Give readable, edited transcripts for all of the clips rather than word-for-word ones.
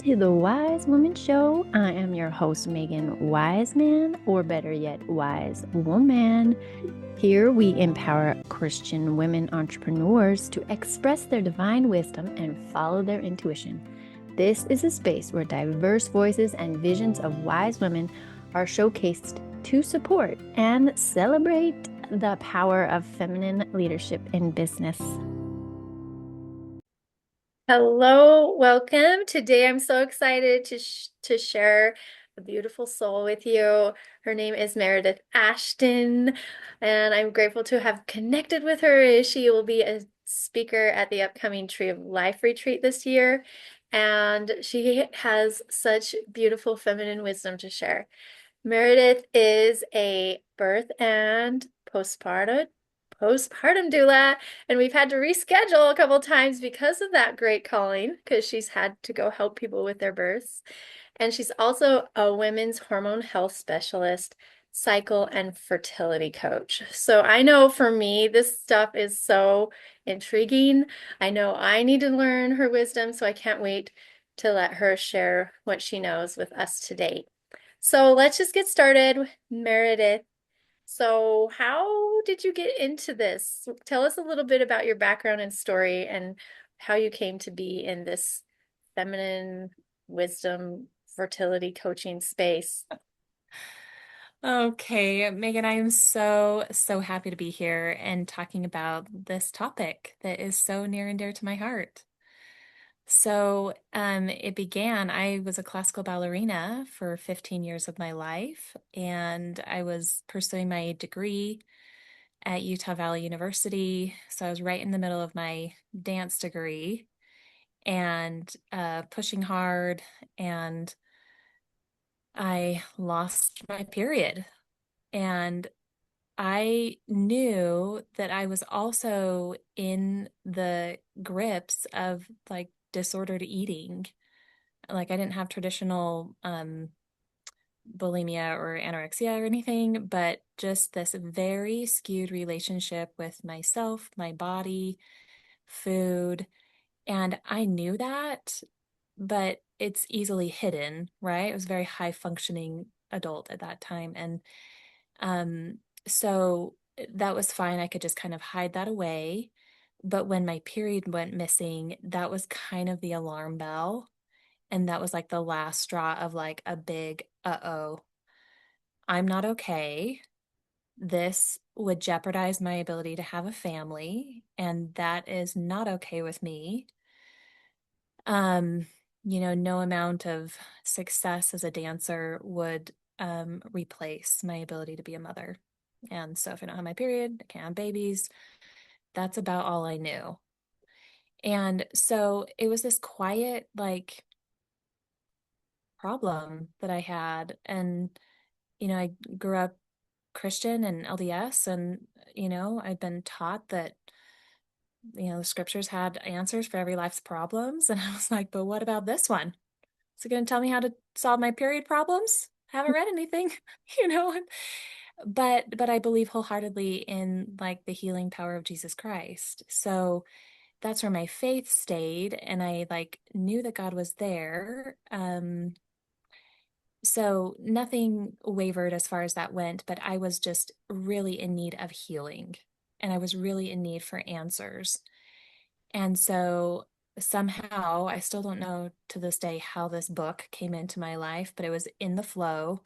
to the Wise Woman Show. I am your host, Megan Wiseman, or better yet, Wise Woman. Here we empower Christian women entrepreneurs to express their divine wisdom and follow their intuition. This is a space where diverse voices and visions of wise women are showcased to support and celebrate the power of feminine leadership in business. Hello, welcome. Today I'm so excited to share a beautiful soul with you. Her name is Meredith Ashton, and I'm grateful to have connected with her. She will be a speaker at the upcoming Tree of Life retreat this year, and she has such beautiful feminine wisdom to share. Meredith is a birth and postpartum doula, and we've had to reschedule a couple times because of that great calling, because she's had to go help people with their births. And she's also a women's hormone health specialist, cycle and fertility coach. So I know for me, this stuff is so intriguing. I know I need to learn her wisdom, so I can't wait to let her share what she knows with us today. So let's just get started, Meredith. So, how did you get into this? Tell us a little bit about your background and story and how you came to be in this feminine wisdom fertility coaching space. Okay, Megan, I am so happy to be here and talking about this topic that is so near and dear to my heart. It began, I was a classical ballerina for 15 years of my life, and I was pursuing my degree at Utah Valley University. So I was right in the middle of my dance degree and pushing hard, and I lost my period. And I knew that I was also in the grips of like disordered eating. Like I didn't have traditional bulimia or anorexia or anything, but just this very skewed relationship with myself, my body, food. And I knew that, but it's easily hidden, right? I was a very high functioning adult at that time. And um, so that was fine. I could just kind of hide that away. But when my period went missing, that was kind of the alarm bell. And that was like the last straw of like a big, uh-oh, I'm not okay. This would jeopardize my ability to have a family, and that is not okay with me. Um, no amount of success as a dancer would replace my ability to be a mother. And so if I don't have my period, I can't have babies. That's about all I knew. And so it was this quiet, like, problem that I had. And, I grew up Christian and LDS, and, I'd been taught that, the scriptures had answers for every life's problems. And I was like, but what about this one? Is it going to tell me how to solve my period problems? I haven't read anything, you know. But I believe wholeheartedly in like the healing power of Jesus Christ. So that's where my faith stayed, and I like knew that God was there. So nothing wavered as far as that went, but I was just really in need of healing, and I was really in need for answers. And so somehow, I still don't know to this day how this book came into my life, but it was in the flow.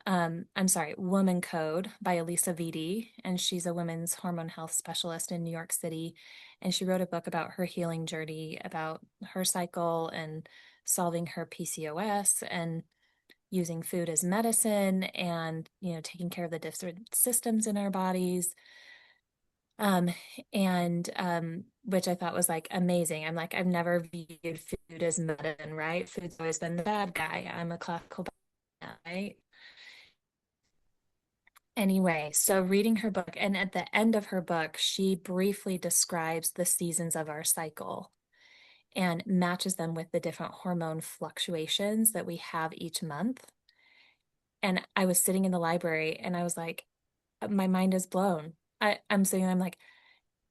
I'm sorry, Woman Code by Elisa Vitti, and she's a women's hormone health specialist in New York City. And she wrote a book about her healing journey, about her cycle and solving her PCOS and using food as medicine and, taking care of the different systems in our bodies. Um, and which I thought was like amazing. I'm like, I've never viewed food as medicine, right? Food's always been the bad guy. I'm a classical, right? Anyway, so reading her book, and at the end of her book, she briefly describes the seasons of our cycle and matches them with the different hormone fluctuations that we have each month. And I was sitting in the library and I was like, my mind is blown. I'm sitting there, I'm like,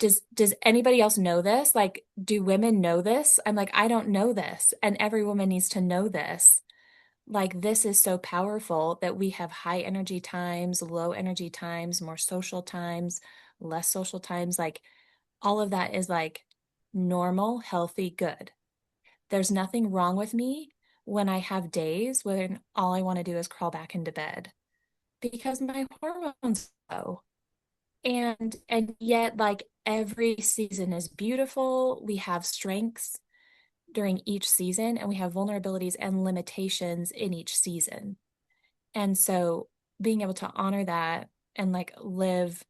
does anybody else know this? Like, do women know this? I'm like, I don't know this. And every woman needs to know this. Like, this is so powerful that we have high energy times, low energy times, more social times, less social times. Like, all of that is like normal, healthy, good. There's nothing wrong with me when I have days when all I want to do is crawl back into bed because my hormones low. And yet like every season is beautiful. We have strengths during each season and we have vulnerabilities and limitations in each season. And so being able to honor that and like live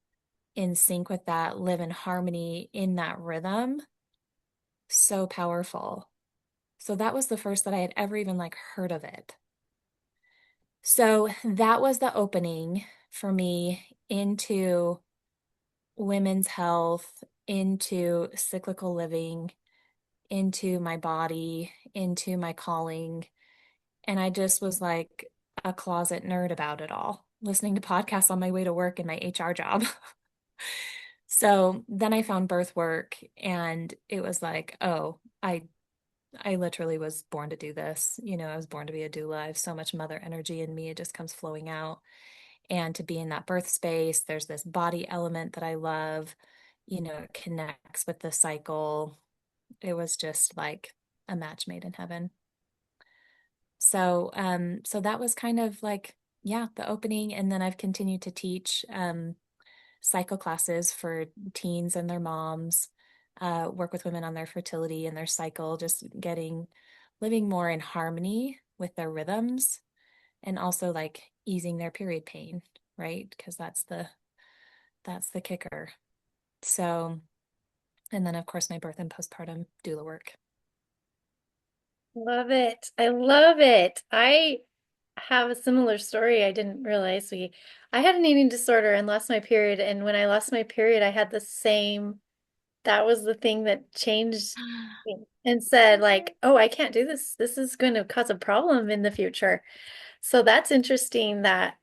in sync with that, live in harmony in that rhythm, so powerful. So that was the first that I had ever even like heard of it. So that was the opening for me into women's health, into cyclical living, into my body, into my calling. And I just was like a closet nerd about it all, listening to podcasts on my way to work in my HR job. So then I found birth work and it was like, oh, I literally was born to do this. You know, I was born to be a doula. I have so much mother energy in me. It just comes flowing out. And to be in that birth space, there's this body element that I love. You know, it connects with the cycle. It was just like a match made in heaven. So that was kind of like, yeah, the opening. And then I've continued to teach cycle classes for teens and their moms, work with women on their fertility and their cycle, just living more in harmony with their rhythms and also like easing their period pain, right? Because that's the kicker. So, and then of course my birth and postpartum doula work. Love it. I love it. I have a similar story. I didn't realize I had an eating disorder and lost my period. And when I lost my period, I had the same, that was the thing that changed me and said like, oh, I can't do this. This is going to cause a problem in the future. So that's interesting that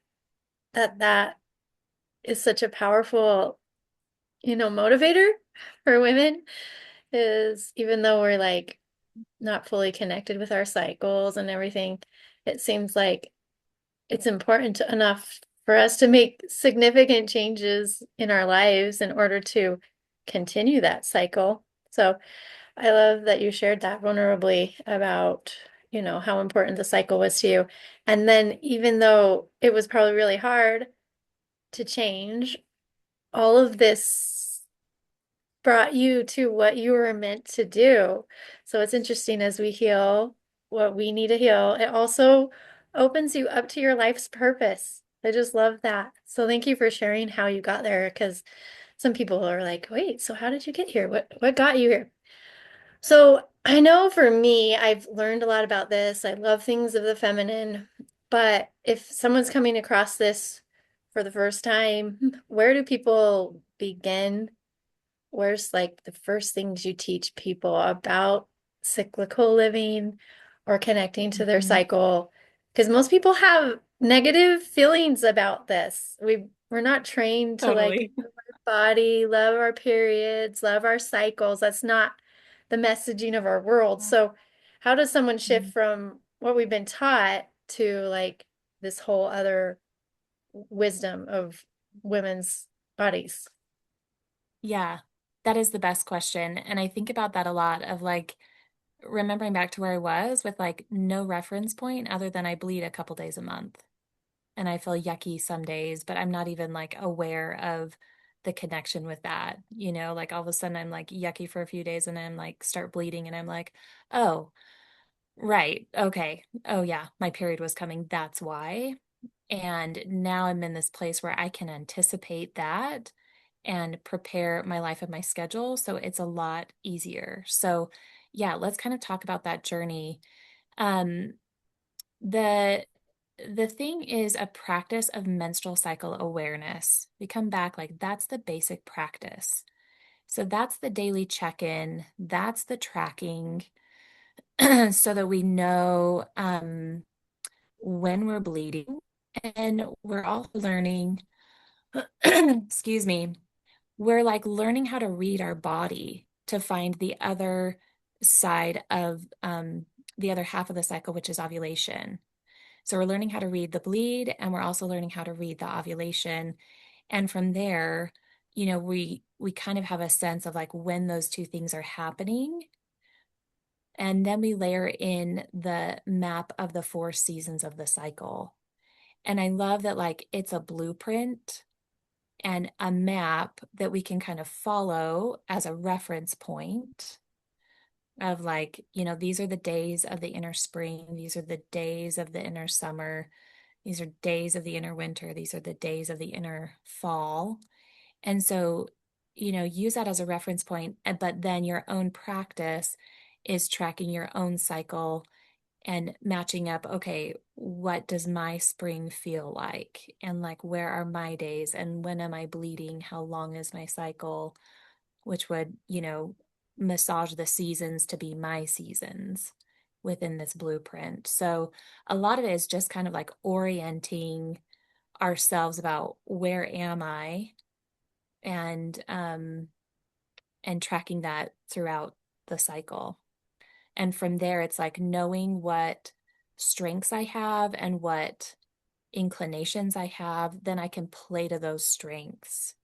is such a powerful, motivator for women is even though we're like not fully connected with our cycles and everything, it seems like it's important enough for us to make significant changes in our lives in order to continue that cycle. So I love that you shared that vulnerably about, how important the cycle was to you. And then even though it was probably really hard to change, all of this brought you to what you were meant to do. So it's interesting as we heal what we need to heal, it also opens you up to your life's purpose. I just love that. So thank you for sharing how you got there because some people are like, wait, so how did you get here? What got you here? So I know for me, I've learned a lot about this. I love things of the feminine, but if someone's coming across this for the first time, where do people begin? Where's like the first things you teach people about cyclical living or connecting to their Mhm. cycle? Because most people have negative feelings about this. We're not trained to like Totally. love our body, love our periods, love our cycles. That's not the messaging of our world. So how does someone shift Mhm. from what we've been taught to like this whole other wisdom of women's bodies? Yeah, that is the best question. And I think about that a lot of like remembering back to where I was with like no reference point other than I bleed a couple days a month. And I feel yucky some days, but I'm not even like aware of the connection with that. You know, like all of a sudden I'm like yucky for a few days and then I'm like start bleeding and I'm like, oh, right. Okay. Oh, yeah, my period was coming. That's why. And now I'm in this place where I can anticipate that and prepare my life and my schedule. So it's a lot easier. So, yeah, let's kind of talk about that journey. Um, the the thing is a practice of menstrual cycle awareness. We come back like that's the basic practice. So that's the daily check-in, that's the tracking, so that we know when we're bleeding. And we're all learning, excuse me, we're like learning how to read our body to find the other side of the other half of the cycle, which is ovulation. So we're learning how to read the bleed, and we're also learning how to read the ovulation. And from there, we kind of have a sense of like when those two things are happening. And then we layer in the map of the 4 seasons of the cycle. And I love that like it's a blueprint and a map that we can kind of follow as a reference point of like, these are the days of the inner spring, these are the days of the inner summer, these are days of the inner winter, these are the days of the inner fall. And so, use that as a reference point, but then your own practice is tracking your own cycle and matching up, okay, what does my spring feel like? And like, where are my days? And when am I bleeding? How long is my cycle? Which would, massage the seasons to be my seasons within this blueprint. So a lot of it is just kind of like orienting ourselves about where am I and and tracking that throughout the cycle. And from there, it's like knowing what strengths I have and what inclinations I have, then I can play to those strengths.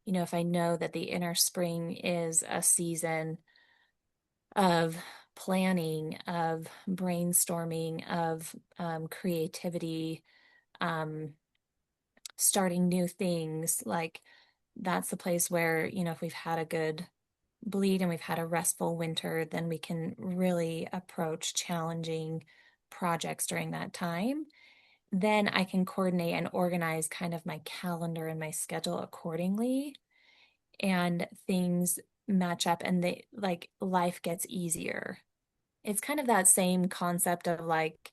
If I know that the inner spring is a season of planning, of brainstorming, of creativity, um, starting new things, like that's the place where, if we've had a good bleed and we've had a restful winter, then we can really approach challenging projects during that time. Then I can coordinate and organize kind of my calendar and my schedule accordingly, and things match up and they like life gets easier. It's kind of that same concept of like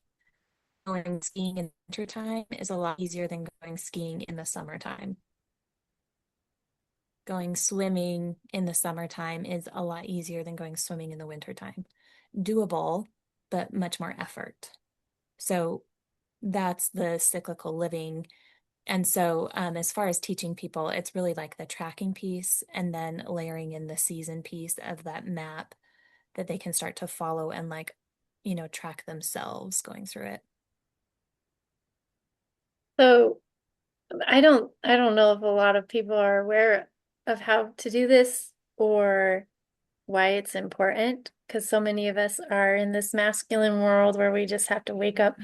going skiing in wintertime is a lot easier than going skiing in the summertime. Going swimming in the summertime is a lot easier than going swimming in the wintertime. Doable, but much more effort. So that's the cyclical living. And so, as far as teaching people, it's really like the tracking piece and then layering in the season piece of that map that they can start to follow and like, track themselves going through it. So I don't know if a lot of people are aware of how to do this or why it's important because so many of us are in this masculine world where we just have to wake up,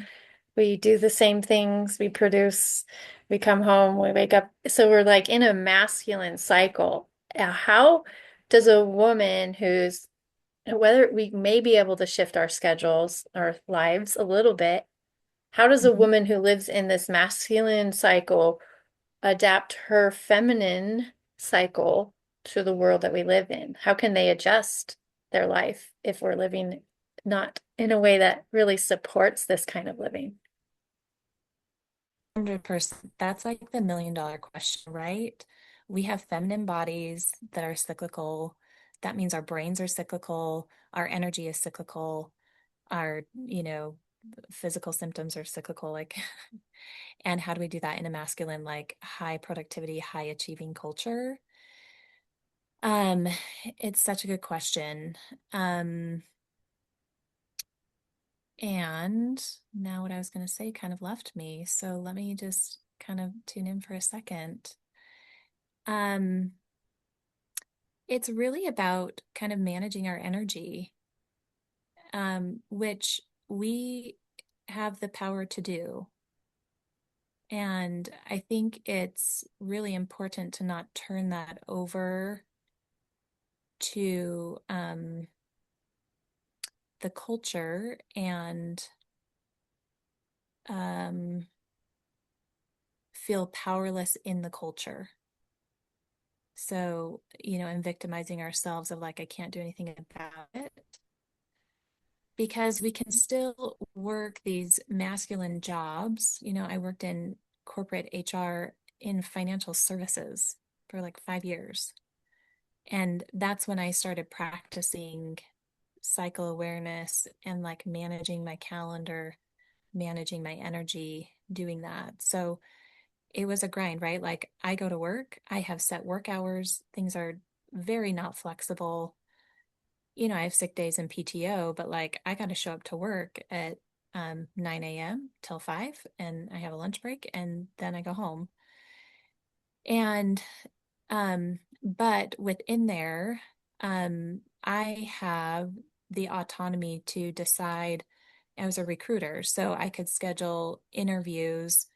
we do the same things, we produce, we come home, we wake up. So we're like in a masculine cycle. How does a woman who's, whether we may be able to shift our schedules, our lives a little bit, how does a Mhm. woman who lives in this masculine cycle adapt her feminine cycle to the world that we live in? How can they adjust their life if we're living not in a way that really supports this kind of living? 100%. That's like the $1 million question, right? We have feminine bodies that are cyclical. That means our brains are cyclical, our energy is cyclical, our, physical symptoms are cyclical. Like, and how do we do that in a masculine, like high productivity, high achieving culture? Um, it's such a good question. Um, and now what I was going to say kind of left me. So let me just kind of tune in for a second. Um, it's really about kind of managing our energy, which we have the power to do. And I think it's really important to not turn that over to the culture and um, feel powerless in the culture. So, and victimizing ourselves of like, I can't do anything about it because we can still work these masculine jobs. I worked in corporate HR in financial services for like 5 years. And that's when I started practicing cycle awareness and like managing my calendar, managing my energy, doing that. So it was a grind, right? Like I go to work, I have set work hours, things are very not flexible. I have sick days and PTO, but like I got to show up to work at 9 a.m. till 5, and I have a lunch break, and then I go home. And but within there, I have the autonomy to decide. I was a recruiter, so I could schedule interviews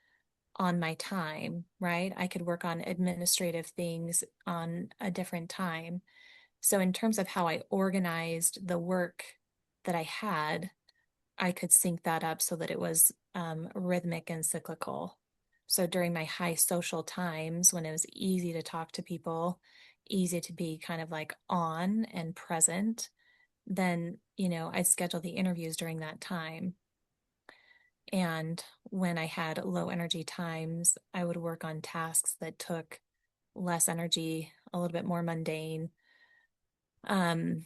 on my time, right? I could work on administrative things on a different time. So, in terms of how I organized the work that I had, I could sync that up so that it was rhythmic and cyclical. So, during my high social times, when it was easy to talk to people, easy to be kind of like on and present, then, I'd schedule the interviews during that time. And when I had low energy times, I would work on tasks that took less energy, a little bit more mundane, um,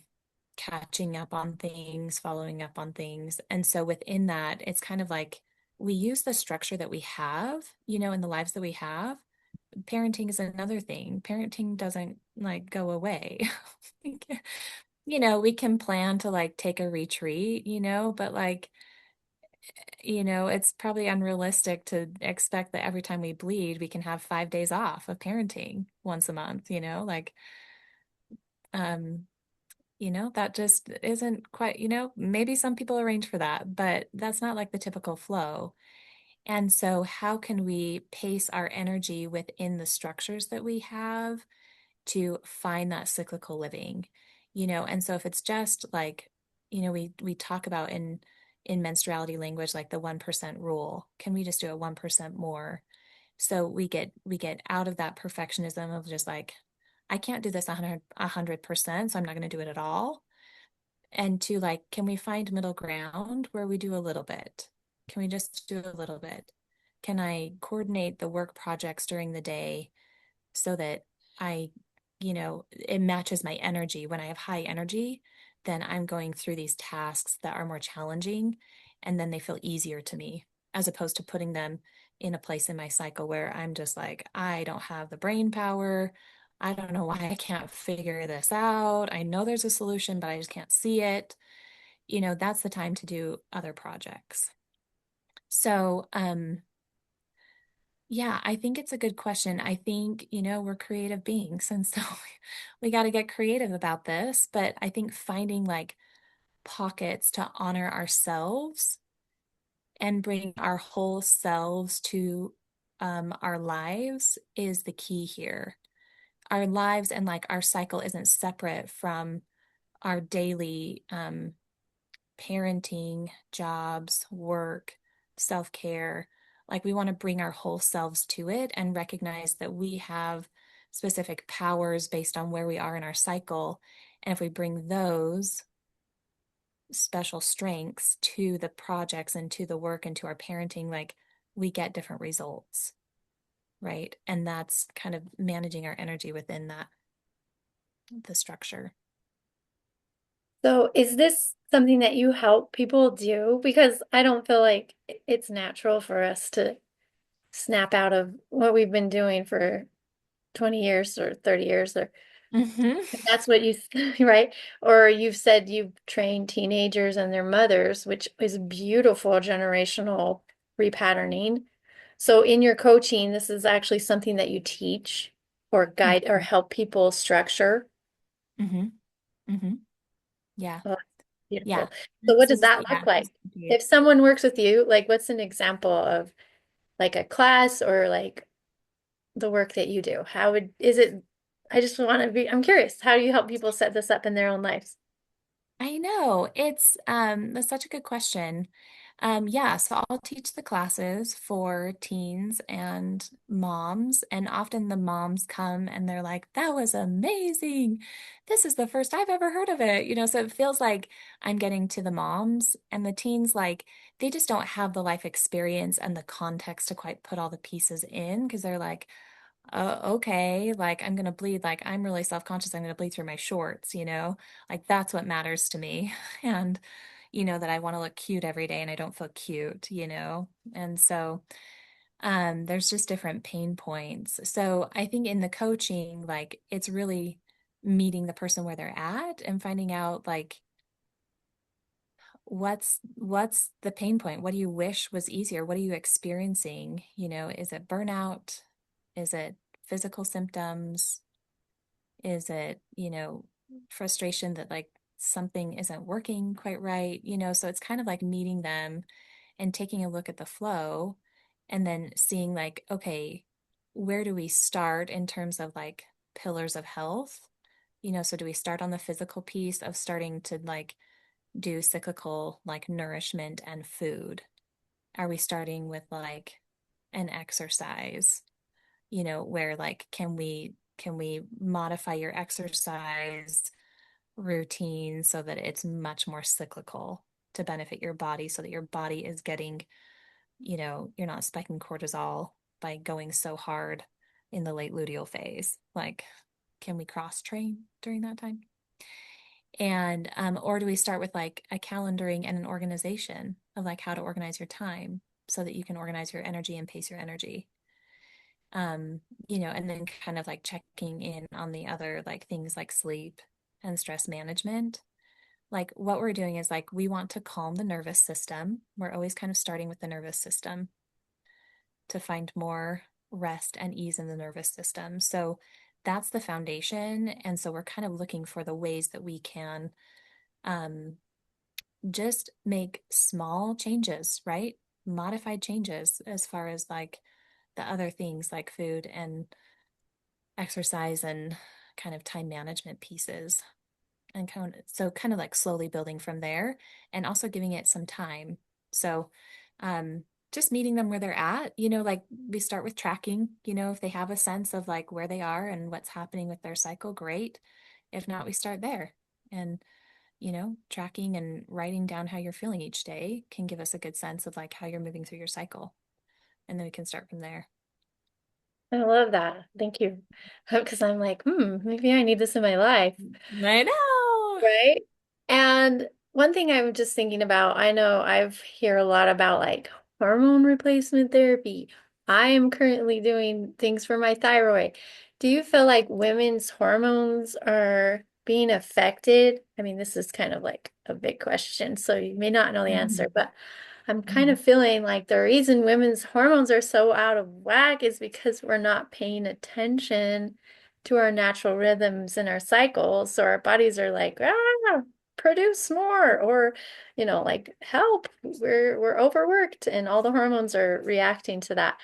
catching up on things, following up on things. And so within that, it's kind of like we use the structure that we have, in the lives that we have. Parenting is another thing. Parenting doesn't like go away. We can plan to like take a retreat, but like it's probably unrealistic to expect that every time we bleed, we can have 5 days off of parenting once a month, like, um, that just isn't quite, maybe some people arrange for that, but that's not like the typical flow. And so, how can we pace our energy within the structures that we have to find that cyclical living? And so if it's just like, we talk about in menstruality language, like the 1% rule, can we just do it 1% more? So we get out of that perfectionism of just like, I can't do this 100%, so I'm not going to do it at all. And to like, can we find middle ground where we do a little bit? Can we just do a little bit? Can I coordinate the work projects during the day so that I, it matches my energy? When I have high energy, then I'm going through these tasks that are more challenging, and then they feel easier to me, as opposed to putting them in a place in my cycle where I'm just like, I don't have the brain power. I don't know why I can't figure this out. I know there's a solution, but I just can't see it. That's the time to do other projects. So, yeah, I think it's a good question. I think, we're creative beings, and so we got to get creative about this. But I think finding like pockets to honor ourselves and bring our whole selves to our lives is the key here. Our lives and like our cycle isn't separate from our daily parenting, jobs, work, self-care. Like we want to bring our whole selves to it and recognize that we have specific powers based on where we are in our cycle. And if we bring those special strengths to the projects and to the work and to our parenting, like we get different results, right? And that's kind of managing our energy within that, the structure. So, is this something that you help people do? Because I don't feel like it's natural for us to snap out of what we've been doing for 20 years or 30 years, or Hmm. if that's what you, right? Or you've said you've trained teenagers and their mothers, which is beautiful generational repatterning. So, in your coaching, this is actually something that you teach or guide or help people structure. Hmm. Hmm. Yeah. Oh, Yeah. beautiful. So what This does is, that yeah. look like? If someone works with you, like what's an example of like a class or like the work that you do? How would, is it, I just want to be, I'm curious, how do you help people set this up in their own lives? I know. That's such a good question. Yeah, so I'll teach the classes for teens and moms, and often the moms come and they're like, "That was amazing. This is the first I've ever heard of it." So it feels like I'm getting to the moms, and the teens like they just don't have the life experience and the context to quite put all the pieces in because they're like, okay, like I'm gonna bleed, like I'm really self-conscious, I'm gonna bleed through my shorts, like that's what matters to me. And that I want to look cute every day and I don't feel cute. And so There's just different pain points. So I think in the coaching, like it's really meeting the person where they're at and finding out like what's the pain point? What do you wish was easier? What are you experiencing? You know, is it burnout? Is it physical symptoms? Is it, frustration that like something isn't working quite right? So it's kind of like meeting them and taking a look at the flow and then seeing like, okay, where do we start in terms of like pillars of health? So do we start on the physical piece of starting to like do cyclical like nourishment and food? Are we starting with like an exercise? Where like can we modify your exercise routine so that it's much more cyclical to benefit your body so that your body is getting, you're not spiking cortisol by going so hard in the late luteal phase. Like, can we cross train during that time? And or do we start with like a calendaring and an organization of like how to organize your time so that you can organize your energy and pace your energy? um, and then kind of like checking in on the other like things like sleep and stress management. Like what we're doing is like we want to calm the nervous system. We're always kind of starting with the nervous system to find more rest and ease in the nervous system. So that's the foundation. And so we're kind of looking for the ways that we can um, just make small changes, right? Modified changes as far as like the other things like food and exercise and kind of time management pieces and kind of like slowly building from there and also giving it some time. So um just meeting them where they're at, like we start with tracking, if they have a sense of like where they are and what's happening with their cycle, great. If not, we start there. And tracking and writing down how you're feeling each day can give us a good sense of like how you're moving through your cycle. And then we can start from there. I love that. Thank you. Because I'm like, maybe I need this in my life. I know. Right. And one thing I'm just thinking about, I know I've hear a lot about like hormone replacement therapy. I am currently doing things for my thyroid. Do you feel like women's hormones are being affected? I mean, this is kind of like a big question, so you may not know the answer, Mhm. but I'm kind Mhm. of feeling like the reason women's hormones are so out of whack is because we're not paying attention to our natural rhythms and our cycles. So our bodies are like, produce more, or like help. We're overworked, and all the hormones are reacting to that.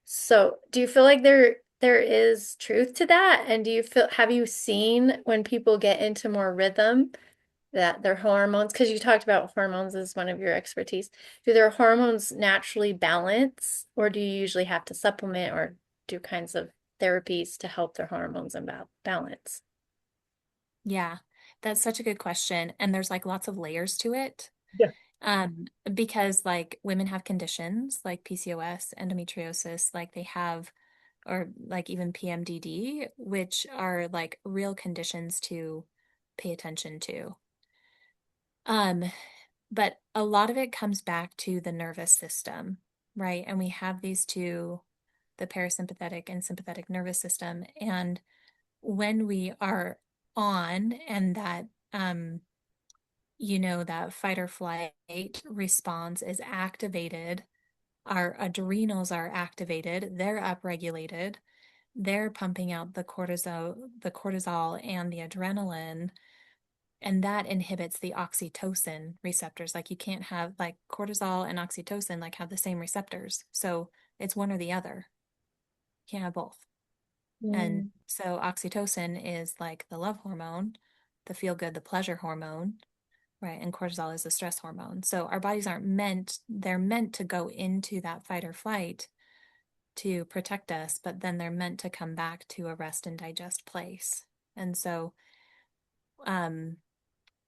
So do you feel like there is truth to that? And have you seen when people get into more rhythm that their hormones, because you talked about hormones as one of your expertise, do their hormones naturally balance, or do you usually have to supplement or do kinds of therapies to help their hormones and balance? Yeah, that's such a good question. And there's like lots of layers to it. Yeah. Because like women have conditions like PCOS, endometriosis, like they have, or like even PMDD, which are like real conditions to pay attention to. Um, but a lot of it comes back to the nervous system, right? And we have these two, the parasympathetic and sympathetic nervous system. And when we are on and that that fight or flight response is activated, our adrenals are activated, they're upregulated, they're pumping out the cortisol and the adrenaline, and that inhibits the oxytocin receptors. Like you can't have like cortisol and oxytocin like have the same receptors. So it's one or the other. You can't have both. And Mm. so oxytocin is like the love hormone, the feel good, the pleasure hormone. Right. And cortisol is a stress hormone. So our bodies they're meant to go into that fight or flight to protect us, but then they're meant to come back to a rest and digest place. And so, um,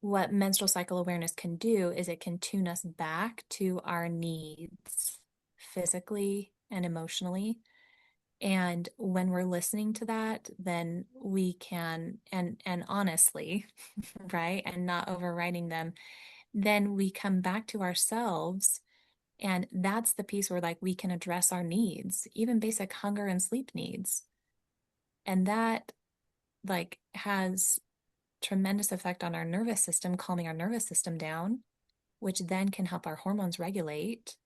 what menstrual cycle awareness can do is it can tune us back to our needs physically and emotionally. And when we're listening to that, then we can, and honestly, right, and not overriding them, then we come back to ourselves And that's the piece where like we can address our needs, even basic hunger and sleep needs. And that like has tremendous effect on our nervous system, calming our nervous system down, which then can help our hormones regulate.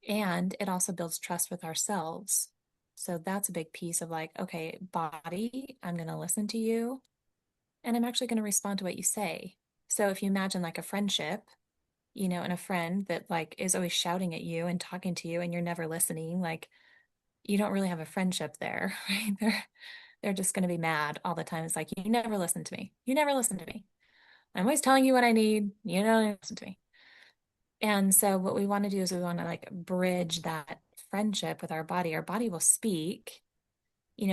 And it also builds trust with ourselves. So that's a big piece of like, okay, body, I'm going to listen to you and I'm actually going to respond to what you say. So if you imagine like a friendship, and a friend that like is always shouting at you and talking to you and you're never listening, like you don't really have a friendship there, right? They're just going to be mad all the time. It's like, you never listen to me. You never listen to me. I'm always telling you what I need. You don't listen to me. And so what we want to do is we want to like bridge that friendship with our body. Our body will speak,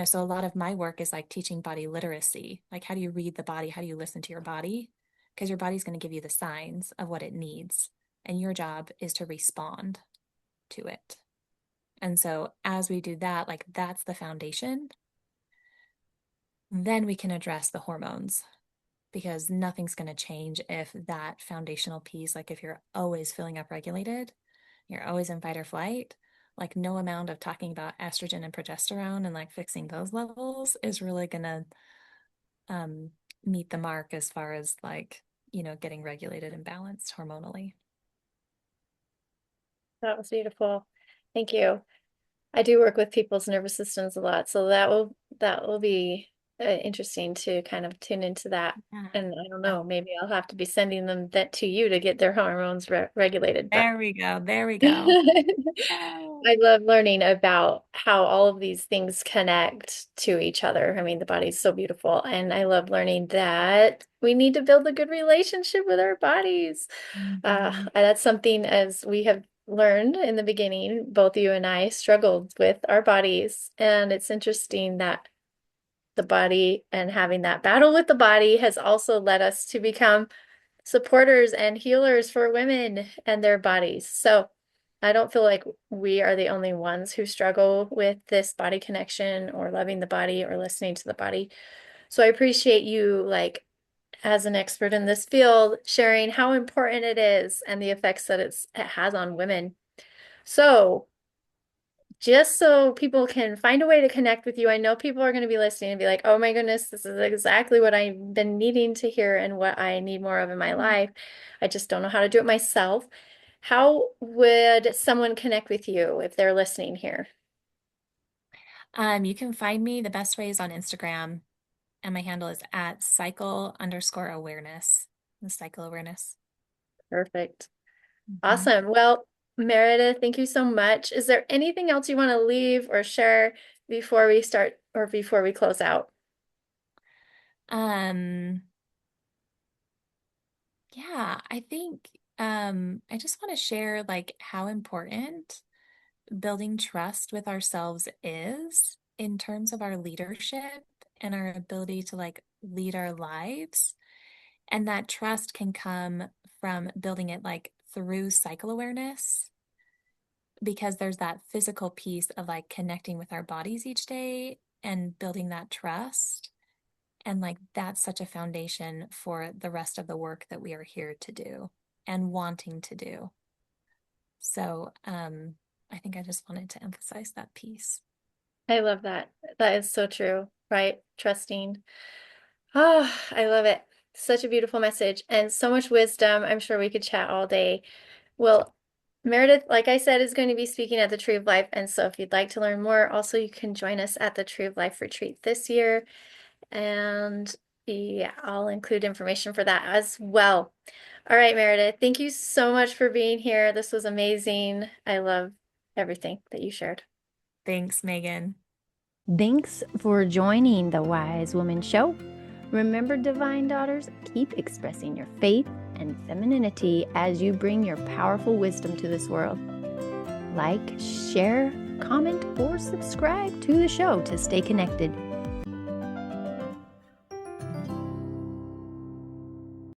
so a lot of my work is like teaching body literacy. Like, how do you read the body? How do you listen to your body? Because your body's going to give you the signs of what it needs. And your job is to respond to it. And so as we do that, like that's the foundation, then we can address the hormones because nothing's going to change if that foundational piece, like if you're always feeling upregulated, you're always in fight or flight, like no amount of talking about estrogen and progesterone and like fixing those levels is really going to um, meet the mark as far as like, getting regulated and balanced hormonally. That was beautiful. Thank you. I do work with people's nervous systems a lot, so that will be interesting to kind of tune into that. Yeah. And I don't Yeah. know, maybe I'll have to be sending them that to you to get their hormones regulated. But There we go. There we go. Oh. I love learning about how all of these things connect to each other. I mean, the body's so beautiful, and I love learning that we need to build a good relationship with our bodies. Mhm. That's something as we have learned in the beginning, both you and I struggled with our bodies. And it's interesting that the body and having that battle with the body has also led us to become supporters and healers for women and their bodies. So I don't feel like we are the only ones who struggle with this body connection or loving the body or listening to the body. So I appreciate you, like, as an expert in this field, sharing how important it is and the effects that it has on women. So, just so people can find a way to connect with you, I know people are going to be listening and be like, oh my goodness, this is exactly what I've been needing to hear and what I need more of in my life. I just don't know how to do it myself. How would someone connect with you if they're listening here? You can find me the best way is on Instagram, and my handle is at cycle_awareness. The cycle awareness. Perfect. Mhm. Awesome. Well, Meredith, thank you so much. Is there anything else you want to leave or share before we start or before we close out? Um, yeah, I think I just want to share like how important building trust with ourselves is in terms of our leadership and our ability to like lead our lives. And that trust can come from building it like through cycle awareness, because there's that physical piece of like connecting with our bodies each day and building that trust. And like that's such a foundation for the rest of the work that we are here to do and wanting to do. So I think I just wanted to emphasize that piece. I love that. That is so true, right? Trusting. Oh, I love it. Such a beautiful message and so much wisdom. I'm sure we could chat all day. Well, Meredith, like I said, is going to be speaking at the Tree of Life. And so if you'd like to learn more, also you can join us at the Tree of Life retreat this year. And yeah, I'll include information for that as well. All right, Meredith, thank you so much for being here. This was amazing. I love everything that you shared. Thanks, Megan. Thanks for joining the Wise Woman Show. Remember, Divine Daughters, keep expressing your faith and femininity as you bring your powerful wisdom to this world. Like, share, comment, or subscribe to the show to stay connected.